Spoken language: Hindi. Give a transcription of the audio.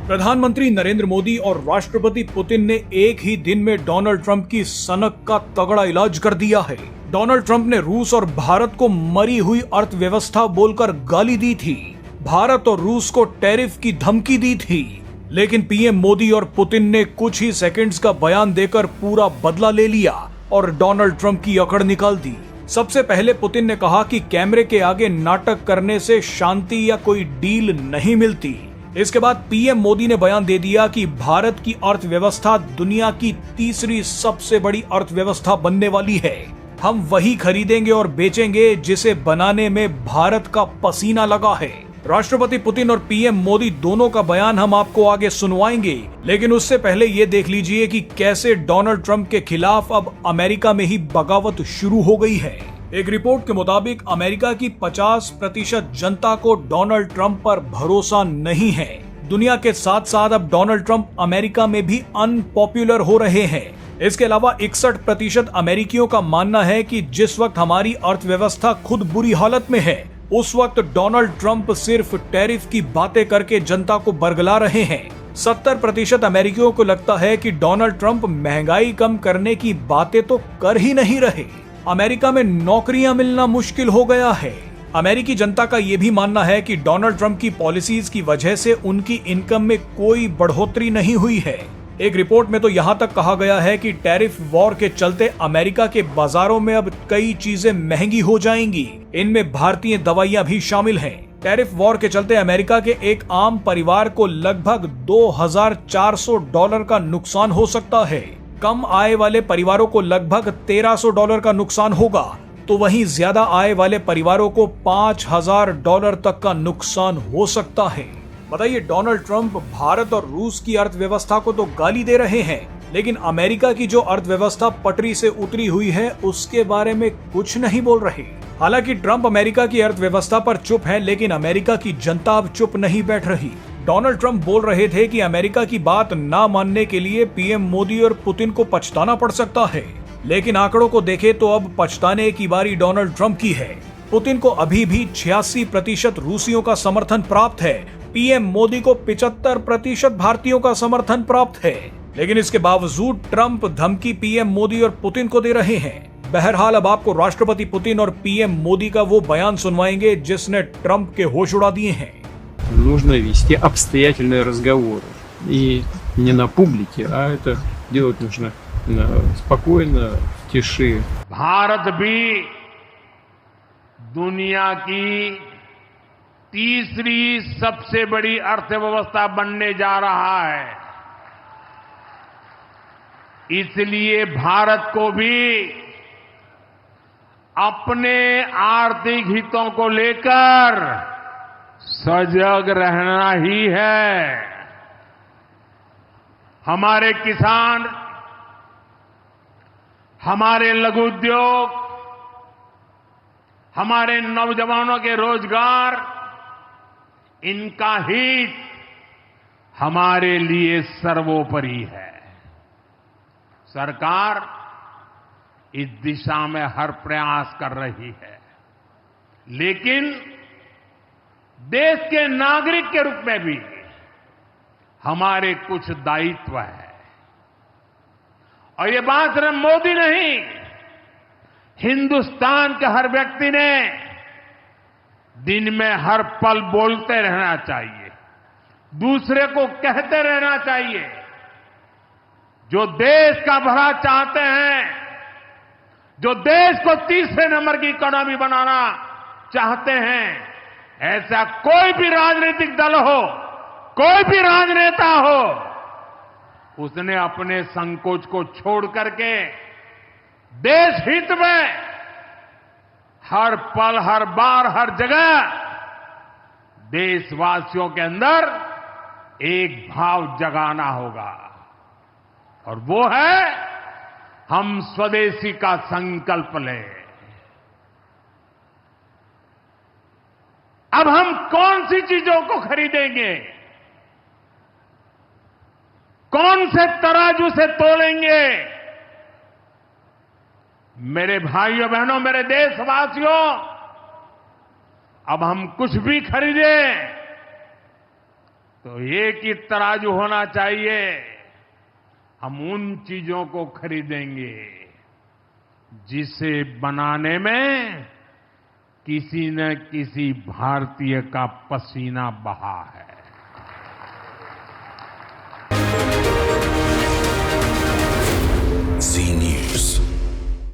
प्रधानमंत्री नरेंद्र मोदी और राष्ट्रपति पुतिन ने एक ही दिन में डोनाल्ड ट्रंप की सनक का तगड़ा इलाज कर दिया है। डोनाल्ड ट्रंप ने रूस और भारत को मरी हुई अर्थव्यवस्था बोलकर गाली दी थी। भारत और रूस को टैरिफ की धमकी दी थी। लेकिन पीएम मोदी और पुतिन ने कुछ ही सेकंड्स का बयान देकर पूरा बदला ले लिया और डोनाल्ड ट्रंप की अकड़ निकाल दी। सबसे पहले पुतिन ने कहा कि कैमरे के आगे नाटक करने से शांति या कोई डील नहीं मिलती। इसके बाद पीएम मोदी ने बयान दे दिया कि भारत की अर्थव्यवस्था दुनिया की तीसरी सबसे बड़ी अर्थव्यवस्था बनने वाली है। हम वही खरीदेंगे और बेचेंगे जिसे बनाने में भारत का पसीना लगा है। राष्ट्रपति पुतिन और पीएम मोदी दोनों का बयान हम आपको आगे सुनवाएंगे, लेकिन उससे पहले ये देख लीजिए कि कैसे डोनाल्ड ट्रंप के खिलाफ अब अमेरिका में ही बगावत शुरू हो गई है। एक रिपोर्ट के मुताबिक अमेरिका की 50% जनता को डोनाल्ड ट्रंप पर भरोसा नहीं है। दुनिया के साथ साथ अब डोनाल्ड ट्रंप अमेरिका में भी अनपॉपुलर हो रहे हैं। इसके अलावा 61% अमेरिकियों का मानना है कि जिस वक्त हमारी अर्थव्यवस्था खुद बुरी हालत में है, उस वक्त डोनाल्ड ट्रंप सिर्फ टैरिफ की बातें करके जनता को बरगला रहे हैं। 70% अमेरिकियों को लगता है कि डोनाल्ड ट्रंप महंगाई कम करने की बातें तो कर ही नहीं रहे। अमेरिका में नौकरियां मिलना मुश्किल हो गया है। अमेरिकी जनता का यह भी मानना है कि डोनाल्ड ट्रंप की पॉलिसीज की वजह से उनकी इनकम में कोई बढ़ोतरी नहीं हुई है। एक रिपोर्ट में तो यहां तक कहा गया है कि टैरिफ वॉर के चलते अमेरिका के बाजारों में अब कई चीजें महंगी हो जाएंगी। इनमें भारतीय दवाइयां भी शामिल हैं। टैरिफ वॉर के चलते अमेरिका के एक आम परिवार को लगभग $2,400 का नुकसान हो सकता है। कम आय वाले परिवारों को लगभग $1,300 का नुकसान होगा, तो वहीं ज्यादा आय वाले परिवारों को $5,000 तक का नुकसान हो सकता है। बताइए, डोनाल्ड ट्रंप भारत और रूस की अर्थव्यवस्था को तो गाली दे रहे हैं, लेकिन अमेरिका की जो अर्थव्यवस्था पटरी से उतरी हुई है उसके बारे में कुछ नहीं बोल रहे। हालांकि ट्रंप अमेरिका की अर्थव्यवस्था पर चुप है, लेकिन अमेरिका की जनता अब चुप नहीं बैठ रही। डोनाल्ड ट्रंप बोल रहे थे कि अमेरिका की बात ना मानने के लिए पीएम मोदी और पुतिन को पछताना पड़ सकता है, लेकिन आंकड़ों को देखें तो अब पछताने की बारी डोनाल्ड ट्रंप की है। पुतिन को अभी भी 86% रूसियों का समर्थन प्राप्त है। पीएम मोदी को 75% भारतीयों का समर्थन प्राप्त है, लेकिन इसके बावजूद ट्रंप धमकी पीएम मोदी और पुतिन को दे रहे हैं। बहरहाल अब आपको राष्ट्रपति पुतिन और पीएम मोदी का वो बयान सुनवाएंगे जिसने ट्रंप के होश उड़ा दिए हैं। Нужно вести обстоятельные разговоры. И не на публике, а это делать нужно спокойно, в тиши. भारत भी दुनिया की तीसरी सबसे बड़ी अर्थव्यवस्था बनने जा रहा है। इसलिए भारत को भी अपने आर्थिक हितों को लेकर सजग रहना ही है। हमारे किसान, हमारे लघु उद्योग, हमारे नौजवानों के रोजगार, इनका हित हमारे लिए सर्वोपरि है। सरकार इस दिशा में हर प्रयास कर रही है, लेकिन देश के नागरिक के रूप में भी हमारे कुछ दायित्व है। और ये बात सिर्फ मोदी नहीं, हिंदुस्तान के हर व्यक्ति ने दिन में हर पल बोलते रहना चाहिए, दूसरे को कहते रहना चाहिए। जो देश का भला चाहते हैं, जो देश को तीसरे नंबर की इकोनॉमी बनाना चाहते हैं, ऐसा कोई भी राजनीतिक दल हो, कोई भी राजनेता हो, उसने अपने संकोच को छोड़ करके देश हित में हर पल, हर बार, हर जगह देशवासियों के अंदर एक भाव जगाना होगा, और वो है हम स्वदेशी का संकल्प लें। अब हम कौन सी चीजों को खरीदेंगे, कौन से तराजू से तोलेंगे? मेरे भाइयों बहनों, मेरे देशवासियों, अब हम कुछ भी खरीदें, तो एक ही तराजू होना चाहिए। हम उन चीजों को खरीदेंगे जिसे बनाने में किसी न किसी भारतीय का पसीना बहा है। Zee News.